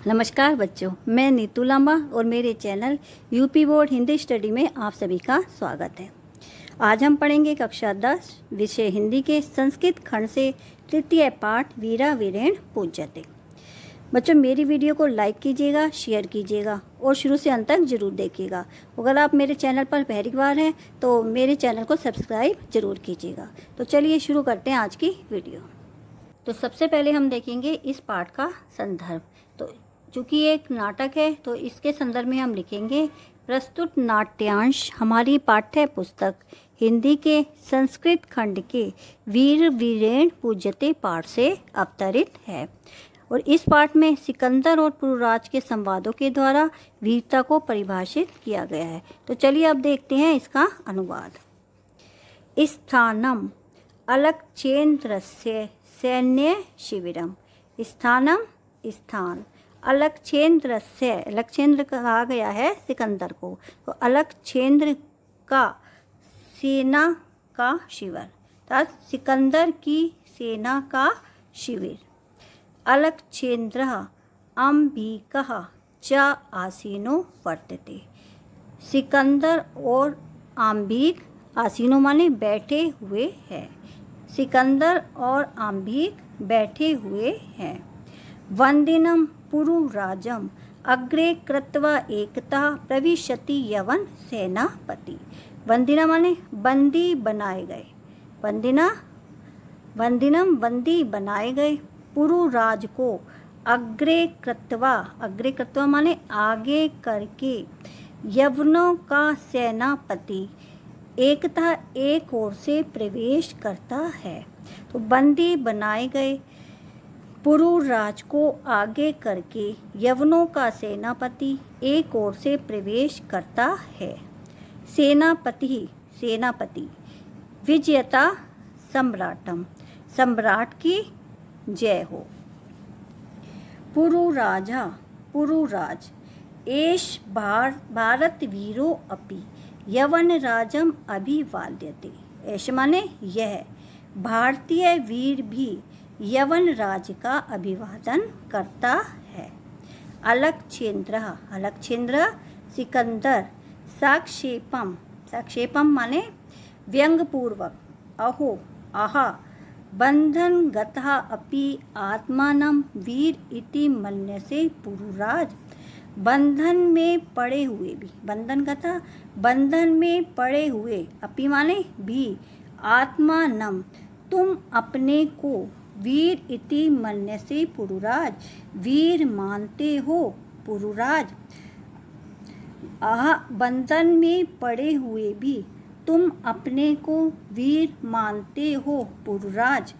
नमस्कार बच्चों, मैं नीतू लांबा और मेरे channel UP board Hindi study में आप सभी का स्वागत है। आज हम पढ़ेंगे कक्षा 10 विषय हिंदी के संस्कृत खंड से तृतीय पाठ वीरा वीरेण पूज्यते। बच्चों, मेरी वीडियो को लाइक कीजिएगा, शेयर कीजिएगा और शुरू से अंत तक जरूर देखिएगा। अगर आप मेरे चैनल पर पहली बार हैं तो मेरे चैनल को सब्सक्राइब जरूर कीजिएगा। तो चलिए शुरू करते हैं आज की वीडियो। तो सबसे पहले हम देखेंगे इस पाठ का संदर्भ। तो चूँकि ये एक नाटक है तो इसके संदर्भ में हम लिखेंगे प्रस्तुत नाट्यांश हमारी पाठ्य पुस्तक हिंदी के संस्कृत खंड के वीर वीरेण पूज्यते पाठ से अवतरित है और इस पाठ में सिकंदर और पुरुराज के संवादों के द्वारा वीरता को परिभाषित किया गया है। तो चलिए अब देखते हैं इसका अनुवाद। स्थानम अलक्षेन्द्रस्य सैन्य शिविरम। स्थानम स्थान, अलक्षेन्द्रस्य, अलक्षेन्द्र कहा गया है सिकंदर को, तो अलक्षेन्द्र का सेना का शिविर, अर्थात सिकंदर की सेना का शिविर। अलक्षेन्द्रः अंबिकः च आसीनो वर्तते। सिकंदर और आंबिक, आसीनो माने बैठे हुए हैं, सिकंदर और आंबिक बैठे हुए हैं। वंदिनम पुरुराजम अग्रे कृत्वा एकता प्रविशति यवन सेनापति। वंदिना माने बंदी बनाए गए, वंदिनम बंदी बनाए गए, पुरुराज को अग्रे कृत्वा माने आगे करके, यवनों का सेनापति एकता एक ओर से प्रवेश करता है। तो बंदी बनाए गए, पुरुराज को आगे करके, यवनों का सेनापति एक ओर से प्रवेश करता है। सेनापति विजयता सम्राटम, सम्राट की जय हो। पुरुराज एष भारत वीरो अपि यवन राजम अभिवाद्यते। ऐश माने यह, भारतीय वीर भी यवन राज का अभिवादन करता है। अलक्षेन्द्र सिकंदर साक्षेपम माने व्यंगपूर्वक, अहो आहा बंधन गतः अपि आत्मानं वीर इति मन्यसे पुरुराज। बंधन में पड़े हुए भी, बंधन में पड़े हुए, अपि माने भी, आत्मानं तुम अपने को, वीर इति मन्यसे पुरुराज वीर मानते हो पुरुराज। बंधन में पड़े हुए भी तुम अपने को वीर मानते हो पुरुराज।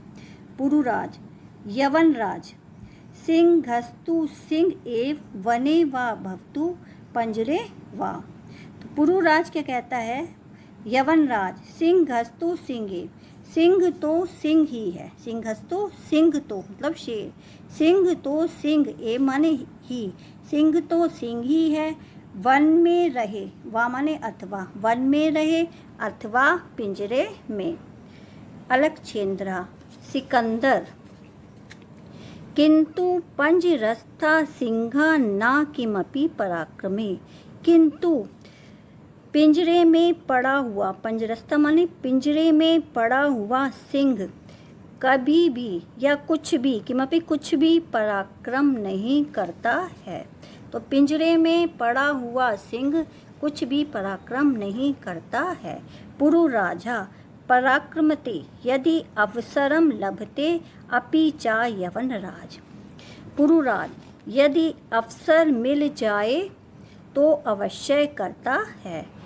यवनराज सिंहस्तु सिंह एव वने वा भवतु पंजरे वा। तो पुरुराज क्या कहता है? यवनराज सिंहस्तु सिंह एव, सिंह तो सिंह ही है, सिंहस्तु सिंह तो मतलब शेर, सिंह तो सिंह ए माने ही, सिंह तो सिंह ही है, वन में रहे, वा माने अथवा, वन में रहे अथवा पिंजरे में। अलक्षेन्द्र सिकंदर किंतु पंजरस्था सिंहा न किमपि पराक्रमे। किंतु पिंजरे में पड़ा हुआ, पंजरस्था माने पिंजरे में पड़ा हुआ सिंह कभी भी या कुछ भी, किमपि कुछ भी पराक्रम नहीं करता है। तो पिंजरे में पड़ा हुआ सिंह कुछ भी पराक्रम नहीं करता है। पुरुराजा पराक्रमते यदि अवसरम लभते अपि चा यवनराज। पुरुराज यदि अवसर मिल जाए तो अवश्य करता है।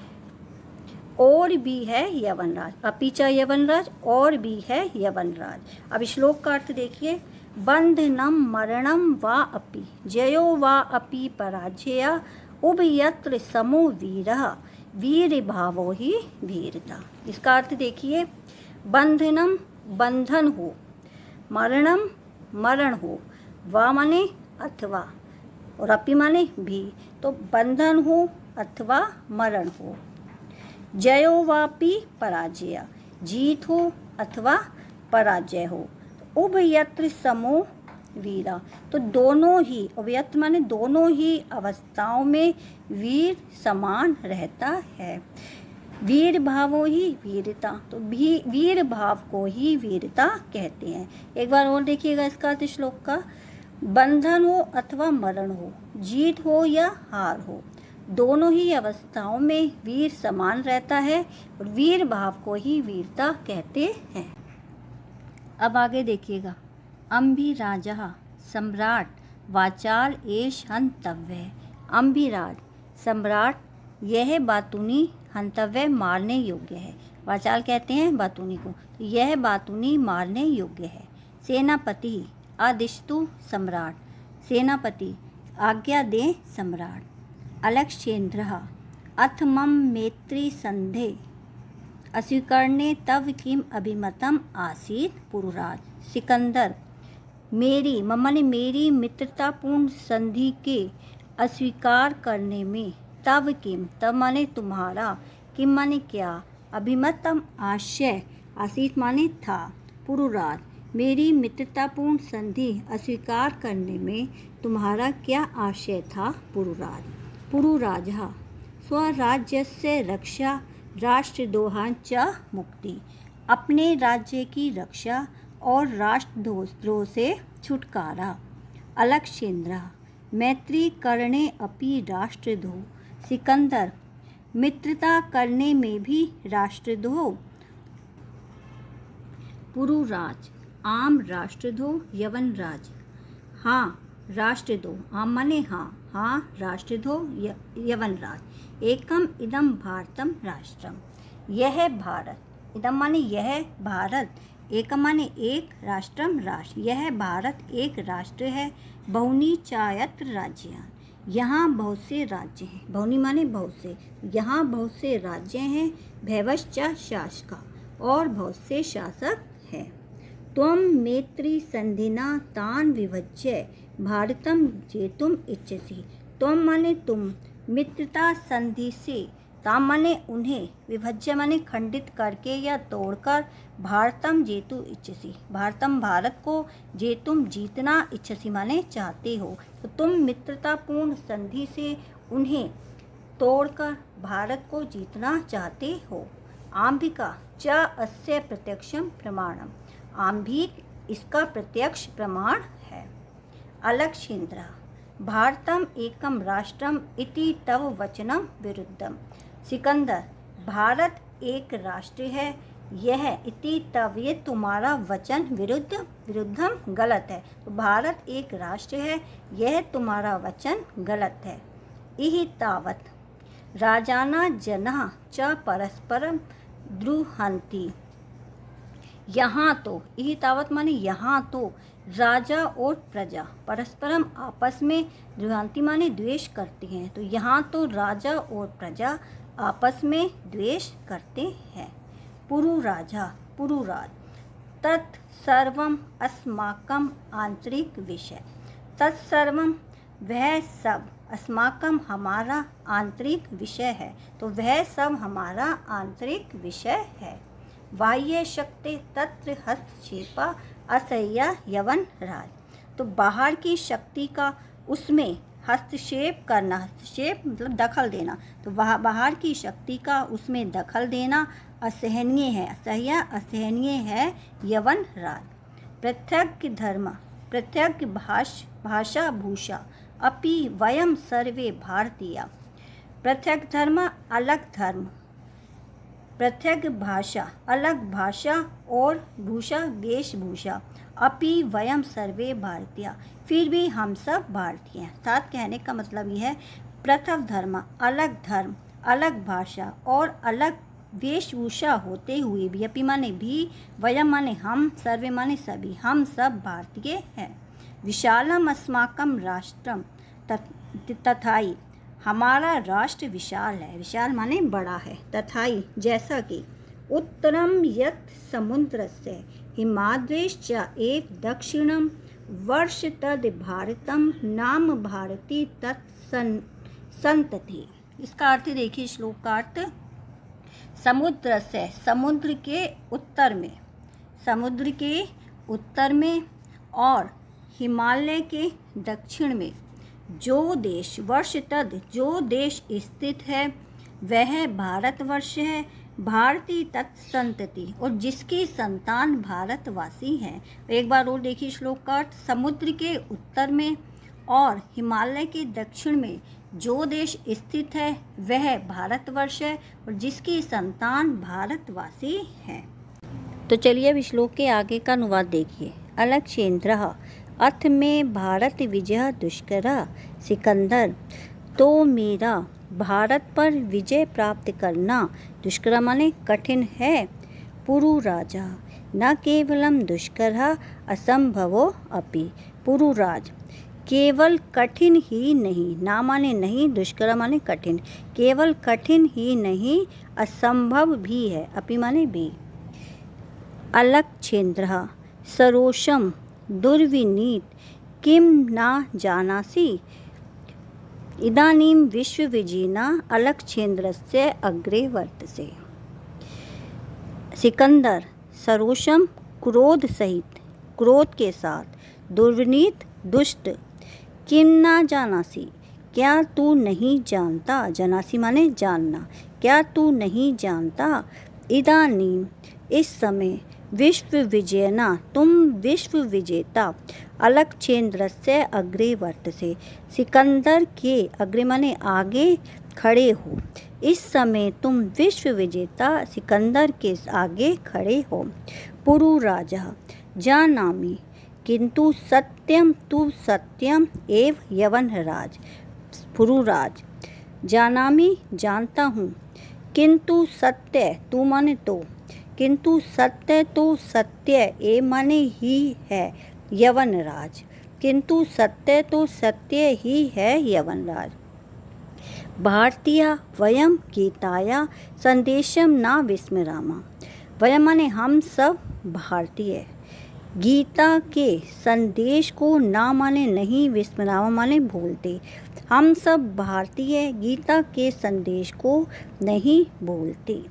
और भी है यवनराज, अपीचा यवनराज, और भी है यवनराज। अब श्लोक का अर्थ देखिए। बंधनम मरणम वा अपि जयो वा अपि पराजया उभयत्र समो वीरः वीर भावो ही वीरता। इसका अर्थ देखिए। बंधनम बंधन हो, मरणम मरण हो, वा माने अथवा और अपि माने भी, तो बंधन हो अथवा मरण हो। जयो वापि पराजय, जीत हो अथवा पराजय हो। उभयत्र समो वीरा। तो दोनों ही अव्यक्त माने दोनों ही अवस्थाओं में वीर समान रहता है। वीर भावो ही वीरता, तो वीर भाव को ही वीरता कहते हैं। एक बार और देखिएगा इसका अर्थ श्लोक का। बंधन हो अथवा मरण हो, जीत हो या हार हो, दोनों ही अवस्थाओं में वीर समान रहता है और वीर भाव को ही वीरता कहते हैं। अब आगे देखिएगा। अम्भिराजः सम्राट वाचाल एष हन्तव्य। अम्भिराज सम्राट, यह बातूनी हन्तव्य मारने योग्य है। वाचाल कहते हैं बातूनी को, तो यह बातूनी मारने योग्य है। सेनापति आदिष्टु सम्राट, सेनापति आज्ञा दे सम्राट। अलक्षेन्द्रः अथ मम मैत्री संधे अस्वीकरणे तव किम अभिमतम आसीत पुरुराज। सिकंदर, मेरी मम्मा ने मेरी मित्रतापूर्ण संधि के अस्वीकार करने में तव किम, तब माने तुम्हारा, किम माने क्या, अभिमतम आशय, आसीत माने था, पुरुराज मेरी मित्रतापूर्ण संधि अस्वीकार करने में तुम्हारा क्या आशय था पुरुराज। पुरुराजः स्वराज्यस्य रक्षा राष्ट्रद्रोहां च मुक्ति, अपने राज्य की रक्षा और राष्ट्रद्रोह से छुटकारा। अलक्षेन्द्रः मैत्री करणे अपि राष्ट्रद्रोह। सिकंदर, मित्रता करने में भी राष्ट्रद्रोह। पुरुराज आम राष्ट्रद्रोह यवन राज, हाँ राष्ट्रद्रोह, आम माने हाँ, हाँ राष्ट्रद्रोह यवन राज। एकम इदम भारतम राष्ट्रम, यह भारत, इदम माने यह भारत, एकम माने एक, राष्ट्रम राष्ट्र, यह भारत एक राष्ट्र है। बहुनी चायत्र राज्यान, यहाँ बहुत से राज्य हैं। बहुनी माने बहुत से, यहाँ बहुत से राज्य हैं। भैवश्च शासका, और बहुत से शासक हैं। त्वं मैत्री संधिना तान विभज्य भारतम जेतुम इच्छसि। त्वं माने तुम, मित्रता संधि से, ताम माने उन्हें, विभज्य माने खंडित करके या तोड़कर, भारतम जेतु इच्छसि, भारतम भारत को, जेतुम जीतना, इच्छसि माने चाहते हो। तो तुम मित्रतापूर्ण संधि से उन्हें तोड़कर भारत को जीतना चाहते हो। आम्भिका च अस्य प्रत्यक्षम प्रमाणम, आम्भिक इसका प्रत्यक्ष प्रमाण है। अलक्षेन्द्रः भारतम एकम राष्ट्रम इति तव वचनम विरुद्धम। सिकंदर, भारत एक राष्ट्र है, यह इति तव, ये तुम्हारा वचन, विरुद्धम गलत है। तो भारत एक राष्ट्र है, यह तुम्हारा वचन गलत है। इहि तावत राजाना जनः च परस्परम द्रुहन्ति। यहाँ तो, इहि तावत माने यहाँ तो, राजा और प्रजा परस्परम आपस में, द्रुहन्ति माने द्वेष करते हैं। तो यहाँ तो राजा और प्रजा आपस में द्वेष करते हैं। पुरुराजा, पुरुराज तत्सर्वम अस्माकम आंतरिक विषय। तत्सर्वम वह सब, अस्माकम हमारा, आंतरिक विषय है। तो वह सब हमारा आंतरिक विषय है। बाह्य शक्ति तत्र हस्तक्षेपा असह्य यवन राज। तो बाहर की शक्ति का उसमें हस्तक्षेप करना, हस्तक्षेप मतलब दखल देना, तो बाहर की शक्ति का उसमें दखल देना असहनीय है, असह्य असहनीय है यवन राज। पृथक धर्म पृथक भाषा भूषा अपि वयम सर्वे भारतीय। पृथक धर्म अलग धर्म, पृथक भाषा अलग भाषा और भूषा वेशभूषा, अपि वयम सर्वे भारतीय, फिर भी हम सब भारतीय हैं। अर्थात कहने का मतलब यह है, पृथक धर्म अलग भाषा और अलग वेशभूषा होते हुए भी, अपि माने भी, वयम माने हम, सर्वे माने सभी, हम सब भारतीय हैं। विशालम अस्माकं राष्ट्रम तथाई, हमारा राष्ट्र विशाल है, विशाल माने बड़ा है। तथाई जैसा कि, उत्तरम यत् समुद्रस्य हिमाद्रेश्च एक दक्षिणम वर्ष तद भारतम नाम भारती तत्संतति। इसका अर्थ देखिए, श्लोक का अर्थ, समुद्र से, समुद्र के उत्तर में, समुद्र के उत्तर में, और हिमालय के दक्षिण में जो देश वर्षतद जो देश स्थित है वह भारतवर्ष है। भारतीय तत्संतति और जिसकी संतान भारतवासी हैं। एक बार और देखिए श्लोक का अर्थ। समुद्र के उत्तर में और हिमालय के दक्षिण में जो देश स्थित है वह भारतवर्ष है और जिसकी संतान भारतवासी हैं। तो चलिए अब श्लोक के आगे का अनुवाद देखिए। अलक्षेन्द्रः अथ में भारत विजय दुष्कर सिकंदर, तो मेरा भारत पर विजय प्राप्त करना दुष्कर माने कठिन है। पुरु राजा न केवलम दुष्कर असंभवो अपि। पुरुराज केवल कठिन ही नहीं, ना माने नहीं, दुष्कर माने कठिन, केवल कठिन ही नहीं असंभव भी है, अपि माने भी। अलक्षेन्द्रः सरोषम दुर्विनीत किम न जानासि। इदानीं विश्वविजेना अलक्षेन्द्रस्य अग्रे वर्तसे। सिकंदर सरोषम क्रोध सहित, क्रोध के साथ, दुर्विनीत दुष्ट, किम ना जानासी क्या तू नहीं जानता, जानासी माने जानना, क्या तू नहीं जानता। इदानीं इस समय, विश्व विजयना तुम विश्व विजेता, अलक्षेन्द्रस्य अग्रे वर्तसे सिकंदर के अग्रे माने आगे खड़े हो। इस समय तुम विश्व विजेता सिकंदर के आगे खड़े हो। पुरु राजा जानामि किंतु सत्यम तु सत्यम एव यवनराज। पुरुराज जानामि जानता हूँ, किंतु सत्य तू माने तो, किंतु सत्य तो सत्य ए माने ही है यवनराज, किंतु सत्य तो सत्य ही है यवनराज। भारतीय वयम गीताया संदेशम न विस्मरामा। वयम माने हम सब भारतीय, गीता के संदेश को ना माने नहीं, विस्मरामा माने भूलते। हम सब भारतीय गीता के संदेश को नहीं भूलते।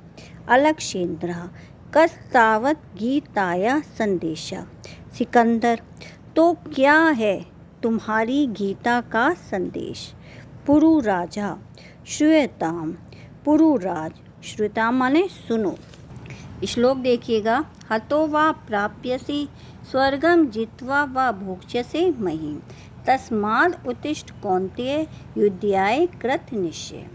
अलक्षेन्द्रः कस्तावत गीताया संदेशा। सिकंदर तो क्या है तुम्हारी गीता का संदेश। पुरु राजा श्रूयताम। पुरुराज श्रूयताम माने सुनो। श्लोक देखिएगा। हतो वा प्राप्यसि स्वर्गम जित्वा वा भोक्ष्यसे महीम, तस्माद् उत्तिष्ठ कौन्तेय युध्याय कृत निश्चय।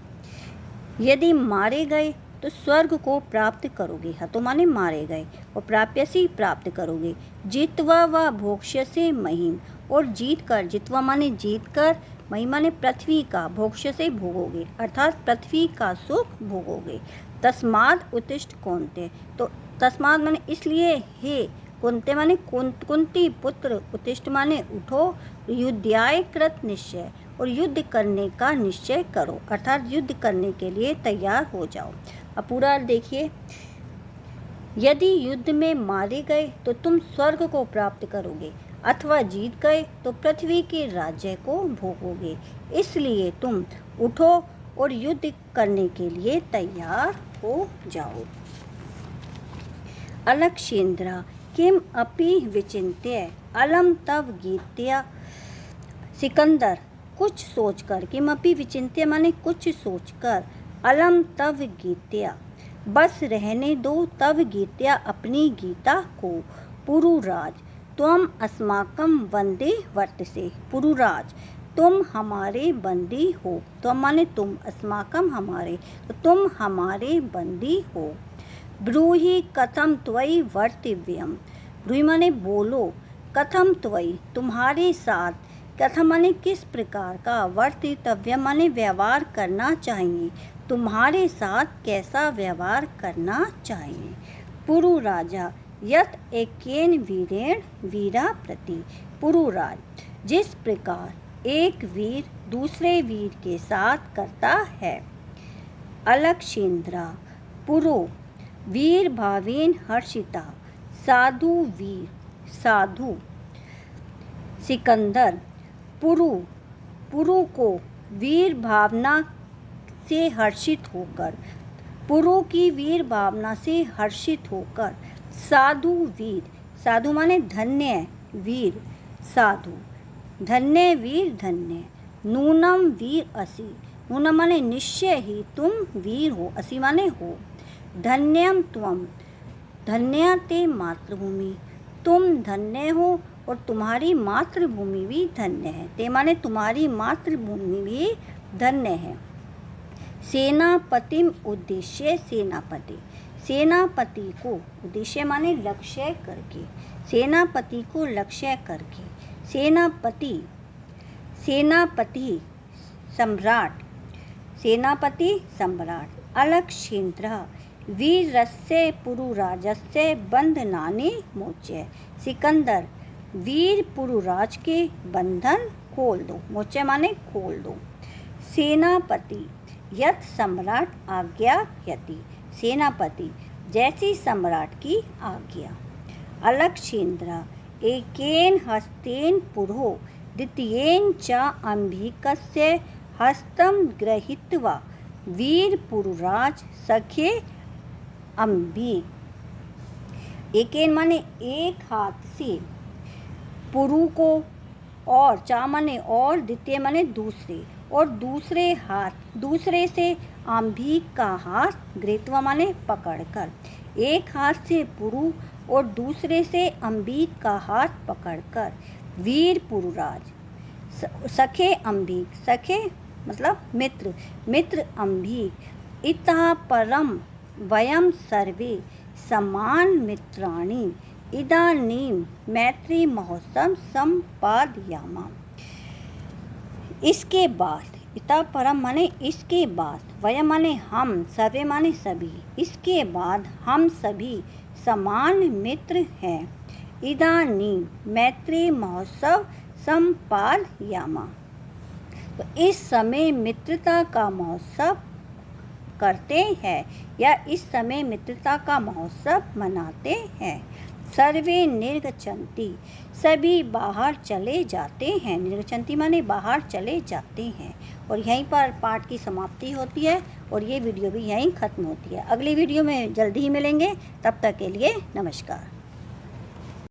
यदि मारे गए तो स्वर्ग को प्राप्त करोगे। हतो माने मारे गए और प्राप्यसी प्राप्त करोगे। जित्वा वा भोक्ष्यसे महीम और जीत कर, जित्वा माने जीत कर, मही माने पृथ्वी का, भोक्ष्य से भोगोगे अर्थात पृथ्वी का सुख भोगोगे। तस्माद् उत्तिष्ठ कौन्तेय, तो तस्माद् माने इसलिए, हे कुंते माने कुंती पुत्र, उत्तिष्ठ माने उठो, युध्याय कृत निश्चय और युद्ध करने का निश्चय करो अर्थात युद्ध करने के लिए तैयार हो जाओ। अब पूरा देखिए। यदि युद्ध में मारे गए तो तुम स्वर्ग को प्राप्त करोगे, अथवा जीत गए तो पृथ्वी के राज्य को भोगोगे। इसलिए तुम उठो और युद्ध करने के लिए तैयार हो जाओ। अलक्षेन्द्र किम अपि विचिन्त्य अलम तव गीत्या। सिकंदर कुछ सोचकर, किम अपि विचिन्त्य माने कुछ सोचकर, अलम तव गीत्या बस रहने दो, तव गीत्या अपनी गीता को। पुरुराज त्वम अस्माकं वंदे वर्तसे। पुरुराज तुम हमारे बंदी हो, त्वम माने तुम, अस्माकं हमारे, तो तुम हमारे बंदी हो। ब्रूहि कथम त्वयि वर्तिव्यम। ब्रूहि माने बोलो, कथम त्वयि तुम्हारे साथ, कथम माने किस प्रकार का, वर्तितव्य माने व्यवहार करना चाहिए, तुम्हारे साथ कैसा व्यवहार करना चाहिए। पुरु राजा यत एकेन वीरेण वीरा प्रति। पुरुराज जिस प्रकार एक वीर दूसरे वीर के साथ करता है। अलक्षेन्द्रा पुरो वीर भावेन हर्षिता। साधु वीर साधु। सिकंदर पुरु को वीर भावना से हर्षित होकर, पुरु की वीर भावना से हर्षित होकर। साधु वीर, साधु माने धन्य वीर, साधु। धन्य वीर धन्य, नूनम वीर असि। नूनम माने निश्चय ही तुम वीर हो, असि माने हो। धन्यम त्वम, धन्य ते मातृभूमि, तुम धन्य हो और तुम्हारी मातृभूमि भी धन्य है। ते माने तुम्हारी मातृभूमि भी धन्य है। सेनापतिम उद्देश्य सेनापति, सेनापति को, उद्देश्य माने लक्ष्य करके, सेनापति को लक्ष्य करके। सेनापति, सेनापति सम्राट, सेनापति सम्राट। अलक्षेन्द्र, वीरस्य पुरुराजस्य बंधनानि मोच्य। सिकंदर, वीर पुरुराज के बंधन खोल दो, मोच्य माने खोल दो। सेनापति, यत् सम्राट आज्ञा यति, सेनापति जैसी सम्राट की आज्ञा। अलक्षेन्द्र, एकेन हस्तेन पुरो द्वितीयेन च अंबिकस्य हस्तं गृहीत्वा वीर पुरुराज सखे अंबिक। एकेन माने एक हाथ से, पुरु को, और चा माने और, द्वितीय माने दूसरे, और दूसरे हाथ, दूसरे से अंबिक का हाथ, गृहीत्वा माने पकड़कर। एक हाथ से पुरु और दूसरे से अंबिक का हाथ पकड़कर वीर पुरुराज सखे अंबिक, सखे मतलब मित्र, मित्र अंबिक। इतः परम वयम सर्वे समान मित्राणि इदानीं मैत्री महोत्सव संपादयामा। इसके बाद, इतः परम माने इसके बाद, वयम माने हम, सर्वे माने सभी, इसके बाद हम सभी समान मित्र हैं। इदानीं मैत्री महोत्सव संपादयामा, तो इस समय मित्रता का महोत्सव करते हैं या इस समय मित्रता का महोत्सव मनाते हैं। सर्वे निर्गच्छन्ति, सभी बाहर चले जाते हैं। निर्गच्छन्ति माने बाहर चले जाते हैं। और यहीं पर पाठ की समाप्ति होती है और ये वीडियो भी यहीं ख़त्म होती है। अगली वीडियो में जल्दी ही मिलेंगे, तब तक के लिए नमस्कार।